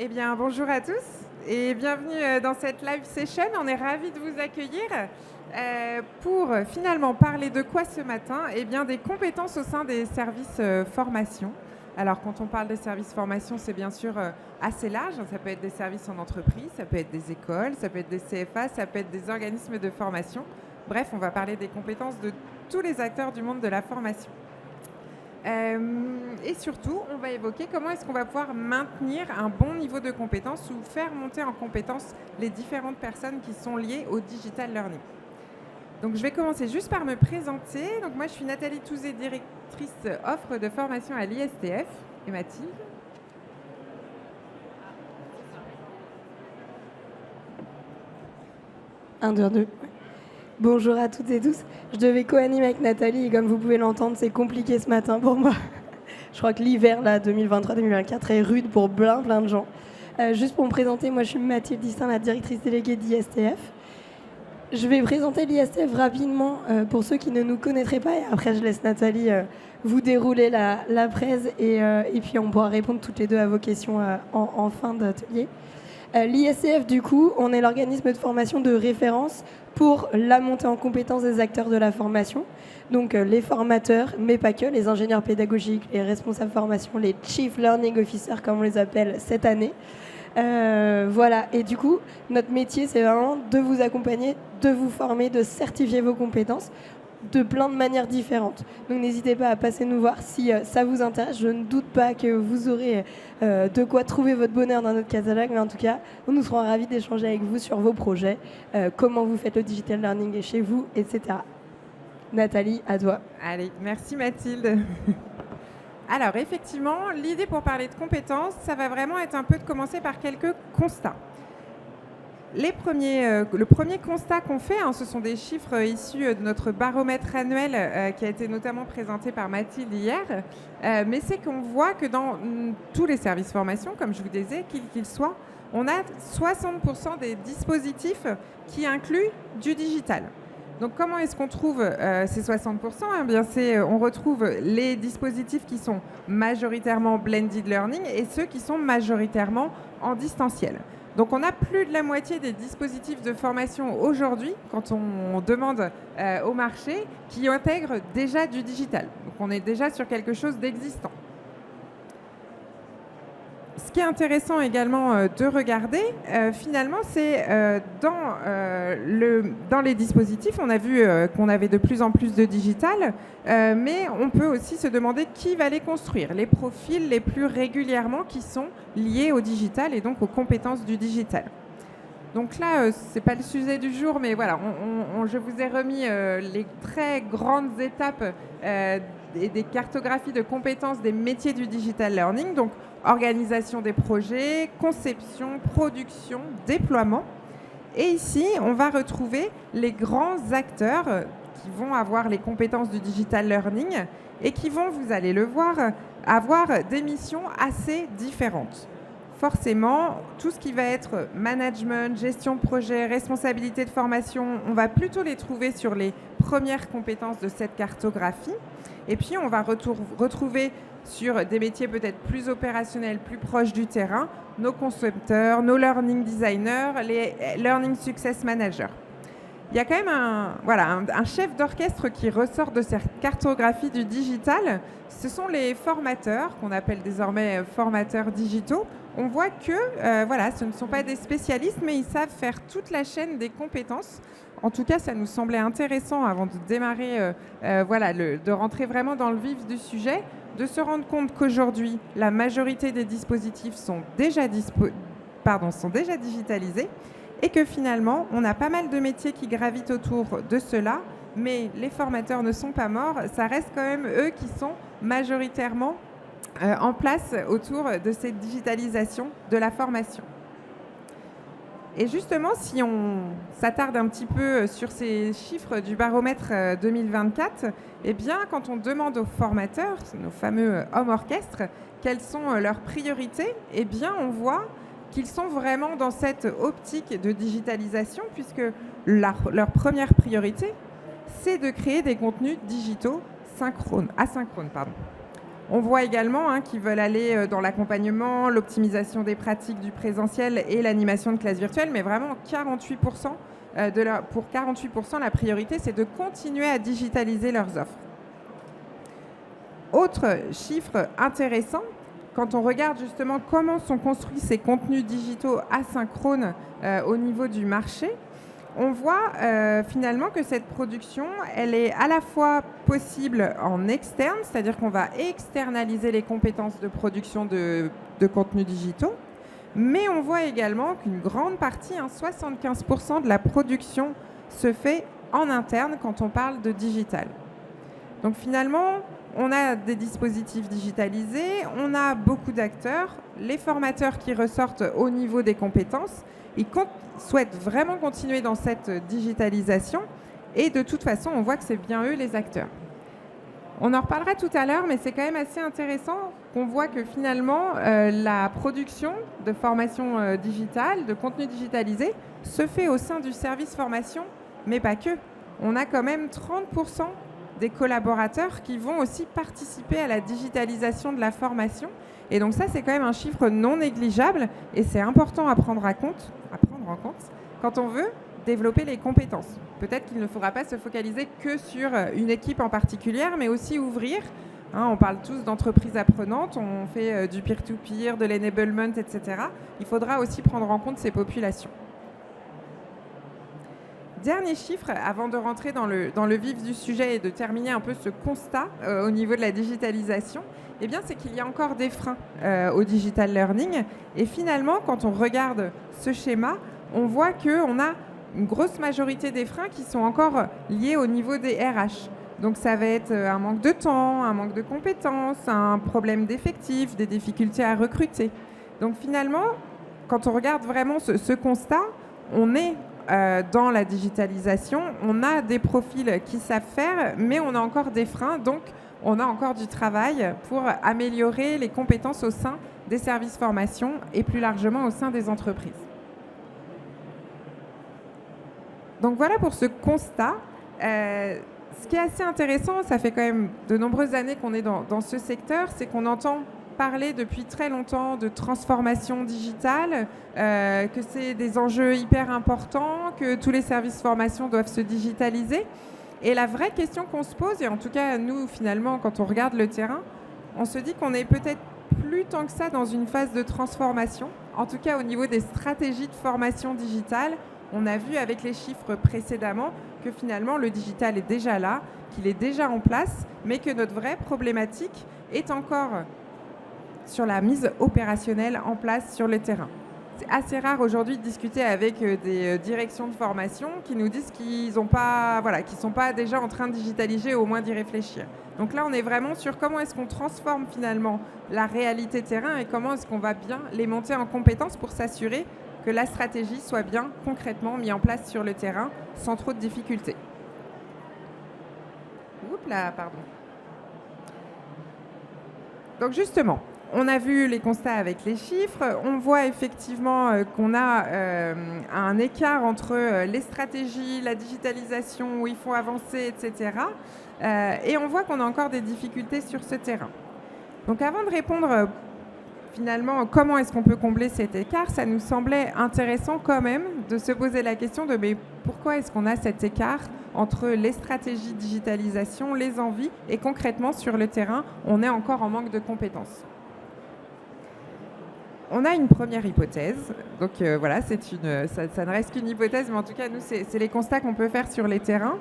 Eh bien, bonjour à tous et bienvenue dans cette live session. On est ravis de vous accueillir pour finalement parler de quoi ce matin? Eh bien, des compétences au sein des services formation. Alors, quand on parle des services formation, c'est bien sûr assez large. Ça peut être des services en entreprise, ça peut être des écoles, ça peut être des CFA, ça peut être des organismes de formation. Bref, on va parler des compétences de tous les acteurs du monde de la formation. Et surtout, on va évoquer comment est-ce qu'on va pouvoir maintenir un bon niveau de compétences ou faire monter en compétences les différentes personnes qui sont liées au digital learning. Donc, je vais commencer juste par me présenter. Donc, moi, je suis Nathalie Touzé, directrice offre de formation à l'ISTF. Et Mathilde? Un, deux, deux. Bonjour à toutes et tous. Je devais co-animer avec Nathalie et comme vous pouvez l'entendre, c'est compliqué ce matin pour moi. Je crois que l'hiver, là, 2023-2024, est rude pour plein de gens. Juste pour me présenter, moi je suis Mathilde Distin, la directrice déléguée d'ISTF. Je vais présenter l'ISTF rapidement pour ceux qui ne nous connaîtraient pas et après je laisse Nathalie vous dérouler la presse et puis on pourra répondre toutes les deux à vos questions en fin d'atelier. L'ISTF, du coup, on est l'organisme de formation de référence pour la montée en compétences des acteurs de la formation. Donc les formateurs, mais pas que, les ingénieurs pédagogiques, les responsables formation, les Chief Learning Officers, comme on les appelle cette année. Voilà, et du coup, notre métier, c'est vraiment de vous accompagner, de vous former, de certifier vos compétences de plein de manières différentes. Donc n'hésitez pas à passer nous voir si ça vous intéresse. Je ne doute pas que vous aurez de quoi trouver votre bonheur dans notre catalogue, mais en tout cas, nous serons ravis d'échanger avec vous sur vos projets, comment vous faites le digital learning chez vous, etc. Nathalie, à toi. Allez, merci Mathilde. Alors effectivement, l'idée pour parler de compétences, ça va vraiment être un peu de commencer par quelques constats. Le premier constat qu'on fait, ce sont des chiffres issus de notre baromètre annuel qui a été notamment présenté par Mathilde hier, mais c'est qu'on voit que dans tous les services formation, comme je vous disais, quels qu'ils soient, on a 60% des dispositifs qui incluent du digital. Donc comment est-ce qu'on trouve ces 60% ? Eh bien, on retrouve les dispositifs qui sont majoritairement blended learning et ceux qui sont majoritairement en distanciel. Donc on a plus de la moitié des dispositifs de formation aujourd'hui, quand on demande au marché, qui intègrent déjà du digital. Donc on est déjà sur quelque chose d'existant. Ce qui est intéressant également de regarder, finalement, c'est dans les dispositifs, on a vu qu'on avait de plus en plus de digital, mais on peut aussi se demander qui va les construire, les profils les plus régulièrement qui sont liés au digital et donc aux compétences du digital. Donc là, ce n'est pas le sujet du jour, mais voilà, je vous ai remis les très grandes étapes et des cartographies de compétences des métiers du digital learning. Donc, organisation des projets, conception, production, déploiement. Et ici, on va retrouver les grands acteurs qui vont avoir les compétences du digital learning et qui vont, vous allez le voir, avoir des missions assez différentes. Forcément, tout ce qui va être management, gestion de projet, responsabilité de formation, on va plutôt les trouver sur les premières compétences de cette cartographie. Et puis, on va retrouver sur des métiers peut-être plus opérationnels, plus proches du terrain, nos concepteurs, nos learning designers, les learning success managers. Il y a quand même un chef d'orchestre qui ressort de cette cartographie du digital. Ce sont les formateurs, qu'on appelle désormais formateurs digitaux. On voit que ce ne sont pas des spécialistes, mais ils savent faire toute la chaîne des compétences. En tout cas, ça nous semblait intéressant avant de démarrer, de rentrer vraiment dans le vif du sujet, de se rendre compte qu'aujourd'hui, la majorité des dispositifs sont déjà digitalisés et que finalement, on a pas mal de métiers qui gravitent autour de cela, mais les formateurs ne sont pas morts. Ça reste quand même eux qui sont majoritairement en place autour de cette digitalisation de la formation. Et justement, si on s'attarde un petit peu sur ces chiffres du baromètre 2024, eh bien, quand on demande aux formateurs, nos fameux hommes orchestres, quelles sont leurs priorités, eh bien, on voit qu'ils sont vraiment dans cette optique de digitalisation, puisque leur première priorité, c'est de créer des contenus digitaux asynchrones. On voit également qu'ils veulent aller dans l'accompagnement, l'optimisation des pratiques du présentiel et l'animation de classes virtuelles, mais vraiment 48%, pour 48%, la priorité, c'est de continuer à digitaliser leurs offres. Autre chiffre intéressant, quand on regarde justement comment sont construits ces contenus digitaux asynchrones au niveau du marché, on voit finalement que cette production, elle est à la fois possible en externe, c'est-à-dire qu'on va externaliser les compétences de production de contenus digitaux, mais on voit également qu'une grande partie, 75% de la production se fait en interne quand on parle de digital. Donc finalement, on a des dispositifs digitalisés, on a beaucoup d'acteurs, les formateurs qui ressortent au niveau des compétences, ils souhaitent vraiment continuer dans cette digitalisation et de toute façon, on voit que c'est bien eux les acteurs. On en reparlera tout à l'heure, mais c'est quand même assez intéressant qu'on voit que finalement, la production de formation digitale, de contenu digitalisé, se fait au sein du service formation, mais pas que. On a quand même 30% des collaborateurs qui vont aussi participer à la digitalisation de la formation. Et donc ça, c'est quand même un chiffre non négligeable et c'est important à prendre en compte quand on veut développer les compétences. Peut-être qu'il ne faudra pas se focaliser que sur une équipe en particulier, mais aussi ouvrir. On parle tous d'entreprises apprenantes, on fait du peer-to-peer, de l'enablement, etc. Il faudra aussi prendre en compte ces populations. Dernier chiffre, avant de rentrer dans le vif du sujet et de terminer un peu ce constat au niveau de la digitalisation, eh bien, c'est qu'il y a encore des freins au digital learning. Et finalement, quand on regarde ce schéma, on voit qu'on a une grosse majorité des freins qui sont encore liés au niveau des RH. Donc ça va être un manque de temps, un manque de compétences, un problème d'effectifs, des difficultés à recruter. Donc finalement, quand on regarde vraiment ce constat, on est dans la digitalisation, on a des profils qui savent faire, mais on a encore des freins, donc on a encore du travail pour améliorer les compétences au sein des services formation et plus largement au sein des entreprises. Donc voilà pour ce constat. Ce qui est assez intéressant, ça fait quand même de nombreuses années qu'on est dans ce secteur, c'est qu'on entend parler depuis très longtemps de transformation digitale, que c'est des enjeux hyper importants, que tous les services formation doivent se digitaliser. Et la vraie question qu'on se pose, et en tout cas nous finalement quand on regarde le terrain, on se dit qu'on est peut-être plus tant que ça dans une phase de transformation. En tout cas au niveau des stratégies de formation digitale, on a vu avec les chiffres précédemment que finalement le digital est déjà là, qu'il est déjà en place, mais que notre vraie problématique est encore sur la mise opérationnelle en place sur le terrain. C'est assez rare aujourd'hui de discuter avec des directions de formation qui nous disent qu'ils ne sont pas déjà en train de digitaliser, au moins d'y réfléchir. Donc là, on est vraiment sur comment est-ce qu'on transforme finalement la réalité terrain et comment est-ce qu'on va bien les monter en compétences pour s'assurer que la stratégie soit bien concrètement mise en place sur le terrain sans trop de difficultés. Oups là, pardon. Donc justement, on a vu les constats avec les chiffres. On voit effectivement qu'on a un écart entre les stratégies, la digitalisation, où il faut avancer, etc. Et on voit qu'on a encore des difficultés sur ce terrain. Donc avant de répondre finalement comment est-ce qu'on peut combler cet écart, ça nous semblait intéressant quand même de se poser la question de mais pourquoi est-ce qu'on a cet écart entre les stratégies de digitalisation, les envies et concrètement sur le terrain, on est encore en manque de compétences. On a une première hypothèse, donc voilà, ça ne reste qu'une hypothèse, mais en tout cas, nous, c'est les constats qu'on peut faire sur les terrains.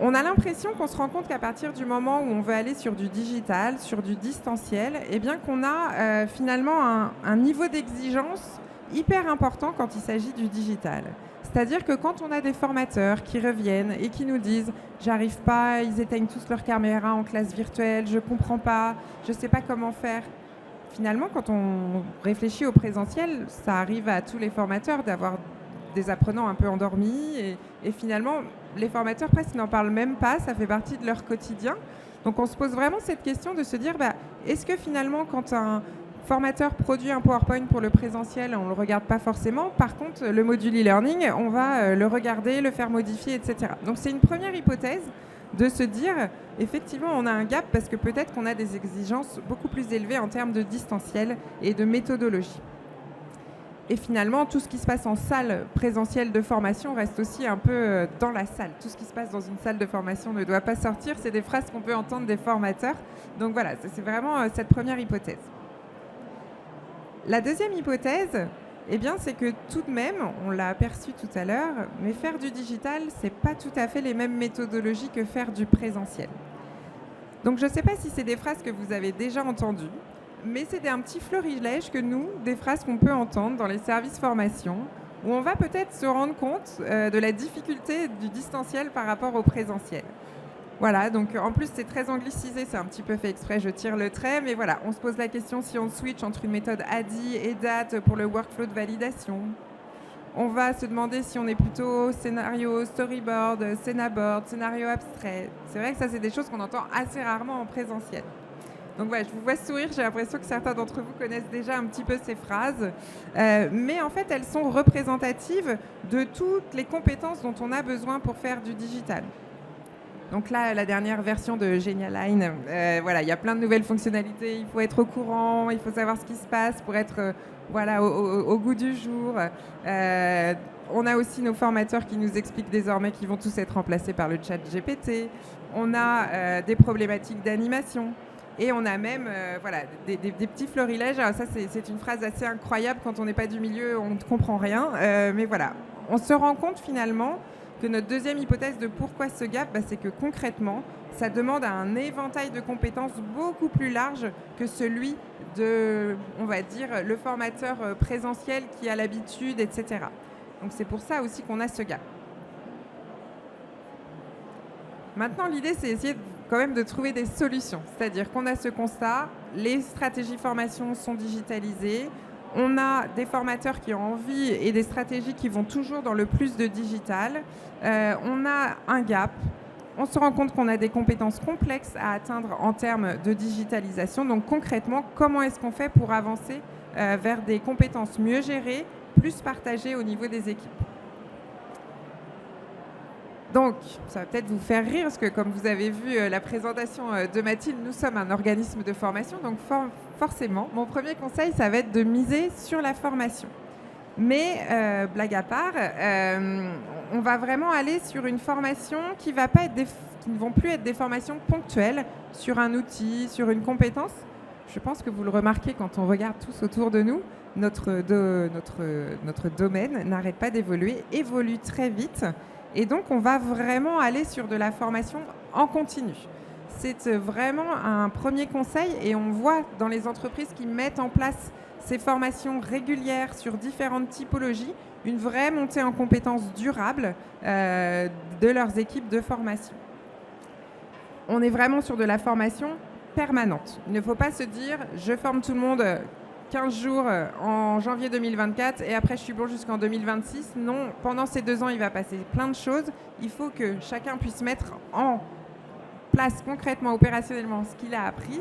On a l'impression qu'on se rend compte qu'à partir du moment où on veut aller sur du digital, sur du distanciel, eh bien qu'on a finalement un niveau d'exigence hyper important quand il s'agit du digital. C'est-à-dire que quand on a des formateurs qui reviennent et qui nous disent « j'arrive pas, ils éteignent tous leur caméra en classe virtuelle, je comprends pas, je sais pas comment faire », finalement, quand on réfléchit au présentiel, ça arrive à tous les formateurs d'avoir des apprenants un peu endormis et finalement, les formateurs presque n'en parlent même pas, ça fait partie de leur quotidien. Donc on se pose vraiment cette question de se dire, est-ce que finalement, quand un formateur produit un PowerPoint pour le présentiel, on ne le regarde pas forcément. Par contre, le module e-learning, on va le regarder, le faire modifier, etc. Donc c'est une première hypothèse de se dire, effectivement, on a un gap parce que peut-être qu'on a des exigences beaucoup plus élevées en termes de distanciel et de méthodologie. Et finalement, tout ce qui se passe en salle présentielle de formation reste aussi un peu dans la salle. Tout ce qui se passe dans une salle de formation ne doit pas sortir. C'est des phrases qu'on peut entendre des formateurs. Donc voilà, c'est vraiment cette première hypothèse. La deuxième hypothèse, eh bien, c'est que tout de même, on l'a aperçu tout à l'heure, mais faire du digital, ce n'est pas tout à fait les mêmes méthodologies que faire du présentiel. Donc je ne sais pas si c'est des phrases que vous avez déjà entendues, mais c'est un petit florilège que nous, des phrases qu'on peut entendre dans les services formation, où on va peut-être se rendre compte de la difficulté du distanciel par rapport au présentiel. Voilà, donc en plus c'est très anglicisé, c'est un petit peu fait exprès, je tire le trait, mais voilà, on se pose la question si on switch entre une méthode ADI et DAT pour le workflow de validation. On va se demander si on est plutôt scénario storyboard, scénaboard, scénario abstrait. C'est vrai que ça, c'est des choses qu'on entend assez rarement en présentiel. Donc voilà, je vous vois sourire, j'ai l'impression que certains d'entre vous connaissent déjà un petit peu ces phrases. Mais en fait, elles sont représentatives de toutes les compétences dont on a besoin pour faire du digital. Donc là, la dernière version de Genialine, voilà, il y a plein de nouvelles fonctionnalités. Il faut être au courant, il faut savoir ce qui se passe pour être voilà, au goût du jour. On a aussi nos formateurs qui nous expliquent désormais qu'ils vont tous être remplacés par le chat GPT. On a des problématiques d'animation. Et on a même voilà, des petits florilèges. Alors ça, c'est une phrase assez incroyable. Quand on n'est pas du milieu, on ne comprend rien. Mais voilà, on se rend compte finalement que notre deuxième hypothèse de pourquoi ce gap, c'est que concrètement, ça demande un éventail de compétences beaucoup plus large que celui de, on va dire, le formateur présentiel qui a l'habitude, etc. Donc c'est pour ça aussi qu'on a ce gap. Maintenant, l'idée, c'est essayer quand même de trouver des solutions. C'est-à-dire qu'on a ce constat, les stratégies formation sont digitalisées, on a des formateurs qui ont envie et des stratégies qui vont toujours dans le plus de digital. On a un gap. On se rend compte qu'on a des compétences complexes à atteindre en termes de digitalisation. Donc concrètement, comment est-ce qu'on fait pour avancer vers des compétences mieux gérées, plus partagées au niveau des équipes ? Donc, ça va peut-être vous faire rire, parce que comme vous avez vu la présentation de Mathilde, nous sommes un organisme de formation, donc forcément, mon premier conseil, ça va être de miser sur la formation. Mais, blague à part, on va vraiment aller sur une formation qui ne vont plus être des formations ponctuelles sur un outil, sur une compétence. Je pense que vous le remarquez quand on regarde tous autour de nous, notre domaine n'arrête pas d'évoluer, évolue très vite. Et donc, on va vraiment aller sur de la formation en continu. C'est vraiment un premier conseil et on voit dans les entreprises qui mettent en place ces formations régulières sur différentes typologies, une vraie montée en compétences durables de leurs équipes de formation. On est vraiment sur de la formation permanente. Il ne faut pas se dire « je forme tout le monde ». 15 jours en janvier 2024 et après je suis bon jusqu'en 2026. Non, pendant ces 2 ans, il va passer plein de choses. Il faut que chacun puisse mettre en place concrètement, opérationnellement ce qu'il a appris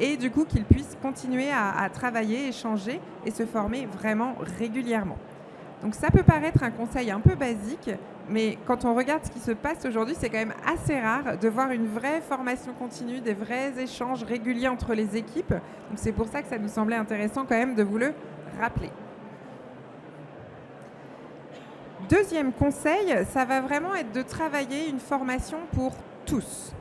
et du coup qu'il puisse continuer à travailler, échanger et se former vraiment régulièrement. Donc ça peut paraître un conseil un peu basique, mais quand on regarde ce qui se passe aujourd'hui, c'est quand même assez rare de voir une vraie formation continue, des vrais échanges réguliers entre les équipes. Donc c'est pour ça que ça nous semblait intéressant quand même de vous le rappeler. Deuxième conseil, ça va vraiment être de travailler une formation pour tous.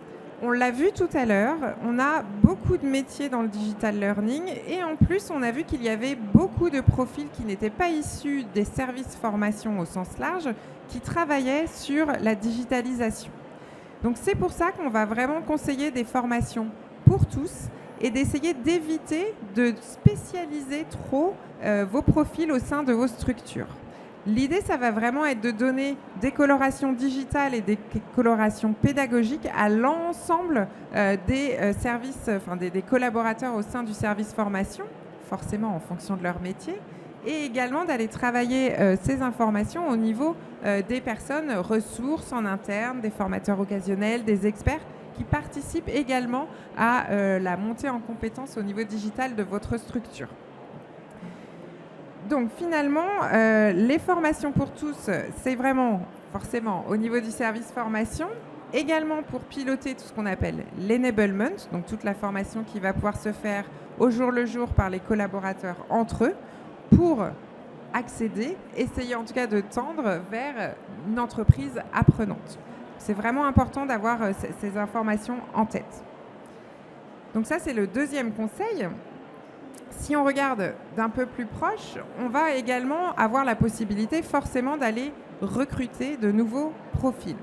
On l'a vu tout à l'heure, on a beaucoup de métiers dans le digital learning et en plus, on a vu qu'il y avait beaucoup de profils qui n'étaient pas issus des services formation au sens large, qui travaillaient sur la digitalisation. Donc c'est pour ça qu'on va vraiment conseiller des formations pour tous et d'essayer d'éviter de spécialiser trop vos profils au sein de vos structures. L'idée, ça va vraiment être de donner des colorations digitales et des colorations pédagogiques à l'ensemble des services, des collaborateurs au sein du service formation, forcément en fonction de leur métier, et également d'aller travailler ces informations au niveau des personnes ressources en interne, des formateurs occasionnels, des experts qui participent également à la montée en compétences au niveau digital de votre structure. Donc finalement, les formations pour tous, c'est vraiment forcément au niveau du service formation, Également pour piloter tout ce qu'on appelle l'enablement, donc toute la formation qui va pouvoir se faire au jour le jour par les collaborateurs entre eux, pour accéder, essayer en tout cas de tendre vers une entreprise apprenante. C'est vraiment important d'avoir ces informations en tête. Donc ça, c'est le deuxième conseil. Si on regarde d'un peu plus proche, on va également avoir la possibilité forcément d'aller recruter de nouveaux profils.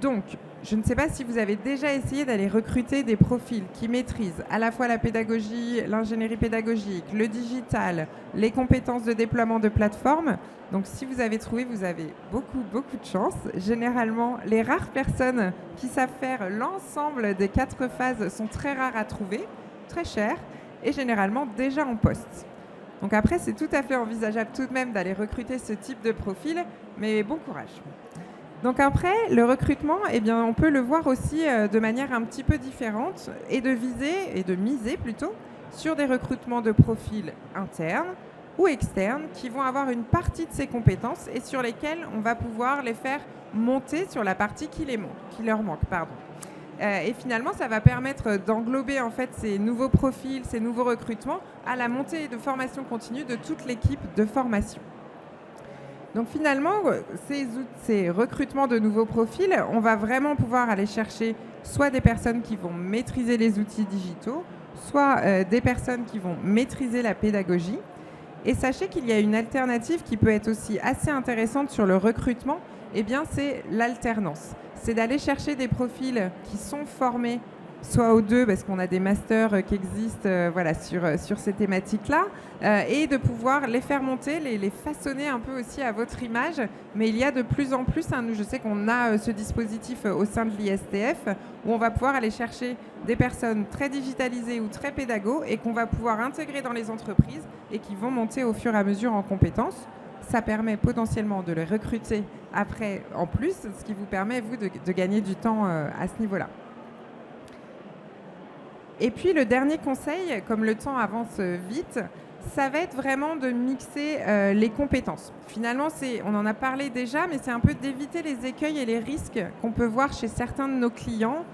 Donc, je ne sais pas si vous avez déjà essayé d'aller recruter des profils qui maîtrisent à la fois la pédagogie, l'ingénierie pédagogique, le digital, les compétences de déploiement de plateformes. Donc, si vous avez trouvé, vous avez beaucoup de chance. Généralement, les rares personnes qui savent faire l'ensemble des 4 phases sont très rares à trouver, très chères et généralement déjà en poste. Donc après, c'est tout à fait envisageable tout de même d'aller recruter ce type de profil, mais bon courage. Donc après, le recrutement, eh bien, on peut le voir aussi de manière un petit peu différente et de viser, et de miser plutôt, sur des recrutements de profils internes ou externes qui vont avoir une partie de ces compétences et sur lesquelles on va pouvoir les faire monter sur la partie qui leur manque. Et finalement, ça va permettre d'englober en fait ces nouveaux profils, ces nouveaux recrutements à la montée de formation continue de toute l'équipe de formation. Donc finalement, ces recrutements de nouveaux profils, on va vraiment pouvoir aller chercher soit des personnes qui vont maîtriser les outils digitaux, soit des personnes qui vont maîtriser la pédagogie. Et sachez qu'il y a une alternative qui peut être aussi assez intéressante sur le recrutement, eh bien c'est l'alternance. C'est d'aller chercher des profils qui sont formés soit aux deux, parce qu'on a des masters qui existent sur ces thématiques-là, et de pouvoir les faire monter, les façonner un peu aussi à votre image. Mais il y a de plus en plus, nous je sais qu'on a ce dispositif au sein de l'ISTF, où on va pouvoir aller chercher des personnes très digitalisées ou très pédagogues et qu'on va pouvoir intégrer dans les entreprises et qui vont monter au fur et à mesure en compétences. Ça permet potentiellement de les recruter après en plus, ce qui vous permet, vous, de gagner du temps à ce niveau-là. Et puis le dernier conseil, comme le temps avance vite, ça va être vraiment de mixer les compétences. Finalement, on en a parlé déjà, mais c'est un peu d'éviter les écueils et les risques qu'on peut voir chez certains de nos clients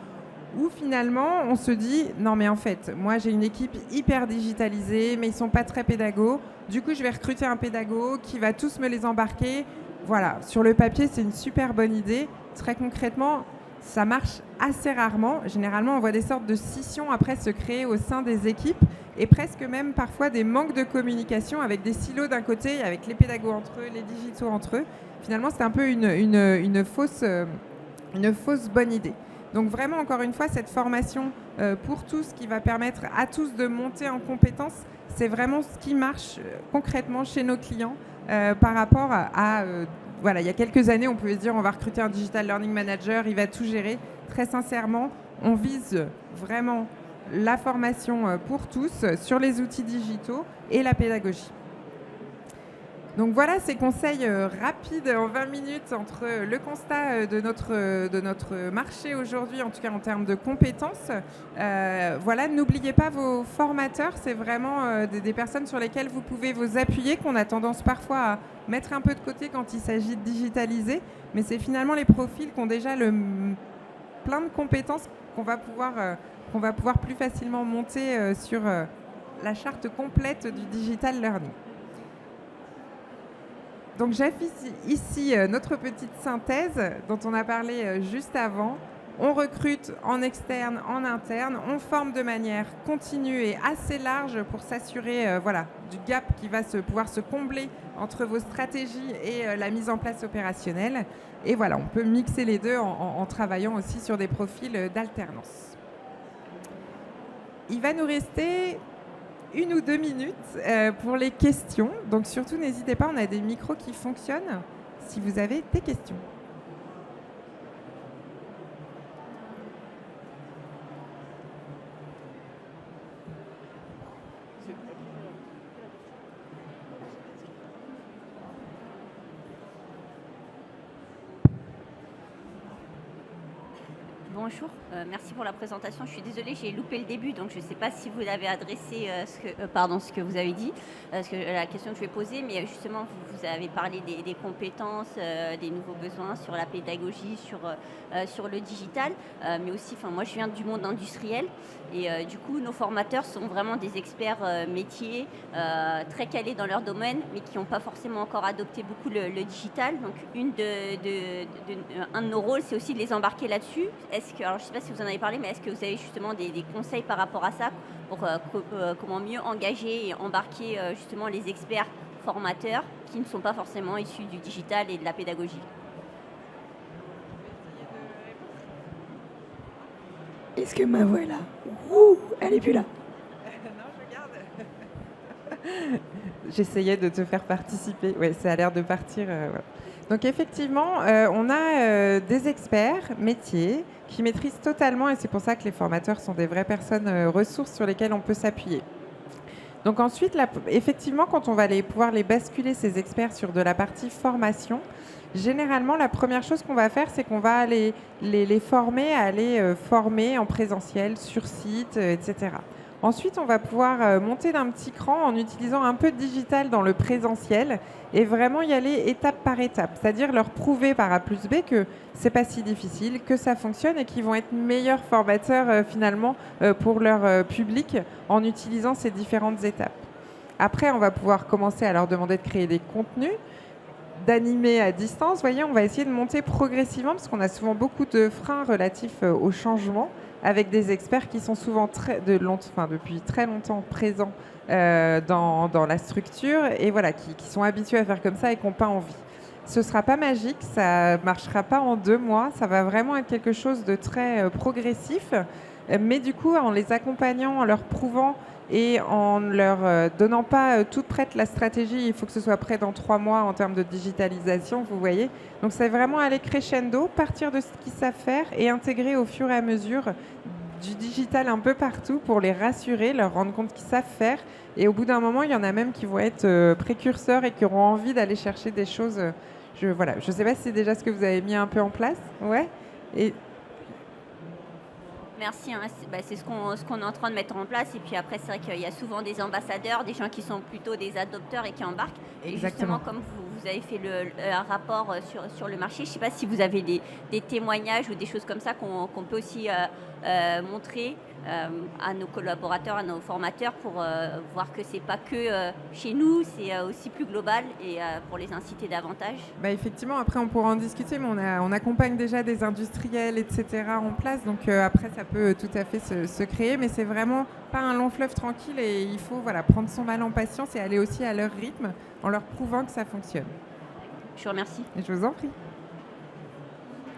où finalement on se dit non mais en fait, moi j'ai une équipe hyper digitalisée, mais ils ne sont pas très pédagogues. Du coup, je vais recruter un pédagogue qui va tous me les embarquer. Voilà, sur le papier, c'est une super bonne idée. Très concrètement, ça marche assez rarement. Généralement, on voit des sortes de scissions après se créer au sein des équipes et presque même parfois des manques de communication avec des silos d'un côté, avec les pédagogues entre eux, les digitaux entre eux. Finalement, c'est un peu une fausse bonne idée. Donc vraiment, encore une fois, cette formation pour tous qui va permettre à tous de monter en compétences, c'est vraiment ce qui marche concrètement chez nos clients par rapport à voilà, il y a quelques années, on pouvait se dire on va recruter un Digital Learning Manager, il va tout gérer. Très sincèrement, on vise vraiment la formation pour tous sur les outils digitaux et la pédagogie. Donc voilà ces conseils rapides en 20 minutes entre le constat de notre marché aujourd'hui, en tout cas en termes de compétences. Voilà, n'oubliez pas vos formateurs, c'est vraiment des personnes sur lesquelles vous pouvez vous appuyer, qu'on a tendance parfois à mettre un peu de côté quand il s'agit de digitaliser, mais c'est finalement les profils qui ont déjà plein de compétences qu'on va pouvoir plus facilement monter sur la charte complète du digital learning. Donc j'affiche ici notre petite synthèse dont on a parlé juste avant. On recrute en externe, en interne, on forme de manière continue et assez large pour s'assurer du gap qui va pouvoir se combler entre vos stratégies et la mise en place opérationnelle. Et voilà, on peut mixer les deux en travaillant aussi sur des profils d'alternance. Il va nous rester 1 ou 2 minutes pour les questions. Donc surtout, n'hésitez pas, on a des micros qui fonctionnent si vous avez des questions. Bonjour, merci pour la présentation. Je suis désolée, j'ai loupé le début, donc je ne sais pas si vous avez adressé ce que vous avez dit, la question que je vais poser, mais justement, vous avez parlé des compétences, des nouveaux besoins sur la pédagogie, sur le digital, mais aussi, moi je viens du monde industriel, et du coup, nos formateurs sont vraiment des experts métiers, très calés dans leur domaine, mais qui n'ont pas forcément encore adopté beaucoup le digital. Donc, un de nos rôles, c'est aussi de les embarquer là-dessus. Alors, je ne sais pas si vous en avez parlé, mais est-ce que vous avez justement des conseils par rapport à ça pour comment mieux engager et embarquer justement les experts formateurs qui ne sont pas forcément issus du digital et de la pédagogie? Est-ce que ma voix est là? Ouh, elle est plus là. Non, je garde. J'essayais de te faire participer. Oui, ça a l'air de partir. Voilà. Donc effectivement, on a des experts métiers qui maîtrisent totalement, et c'est pour ça que les formateurs sont des vraies personnes ressources sur lesquelles on peut s'appuyer. Donc ensuite, effectivement, quand on va pouvoir les basculer, ces experts, sur de la partie formation, généralement, la première chose qu'on va faire, c'est qu'on va les former à aller former en présentiel, sur site, etc. Ensuite, on va pouvoir monter d'un petit cran en utilisant un peu de digital dans le présentiel et vraiment y aller étape par étape. C'est-à-dire leur prouver par A plus B que c'est pas si difficile, que ça fonctionne et qu'ils vont être meilleurs formateurs finalement pour leur public en utilisant ces différentes étapes. Après, on va pouvoir commencer à leur demander de créer des contenus, d'animer à distance. Vous voyez, on va essayer de monter progressivement parce qu'on a souvent beaucoup de freins relatifs au changement, avec des experts qui sont souvent depuis très longtemps présents dans la structure et voilà, qui sont habitués à faire comme ça et qui n'ont pas envie. Ce ne sera pas magique, ça ne marchera pas en 2 mois, ça va vraiment être quelque chose de très progressif, mais du coup, en les accompagnant, en leur prouvant et en leur donnant pas toute prête la stratégie, il faut que ce soit prêt dans 3 mois en termes de digitalisation, vous voyez. Donc c'est vraiment aller crescendo, partir de ce qu'ils savent faire et intégrer au fur et à mesure du digital un peu partout pour les rassurer, leur rendre compte qu'ils savent faire. Et au bout d'un moment, il y en a même qui vont être précurseurs et qui auront envie d'aller chercher des choses. Je ne sais pas si c'est déjà ce que vous avez mis un peu en place. Ouais. Et Merci, c'est ce qu'on est en train de mettre en place. Et puis après, c'est vrai qu'il y a souvent des ambassadeurs, des gens qui sont plutôt des adopteurs et qui embarquent. Exactement. Et justement, comme vous avez fait un rapport sur le marché, je ne sais pas si vous avez des témoignages ou des choses comme ça qu'on peut aussi montrer à nos collaborateurs, à nos formateurs pour voir que ce n'est pas que chez nous, c'est aussi plus global et pour les inciter davantage. Effectivement, après on pourra en discuter, mais on accompagne déjà des industriels, etc. en place, donc après ça peut tout à fait se créer, mais c'est vraiment pas un long fleuve tranquille et il faut prendre son mal en patience et aller aussi à leur rythme en leur prouvant que ça fonctionne. Je vous remercie. Et je vous en prie.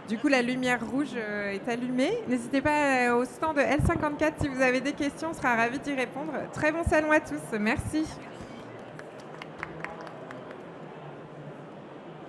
Du coup, la lumière rouge est allumée. N'hésitez pas au stand de L54 si vous avez des questions, on sera ravis d'y répondre. Très bon salon à tous. Merci.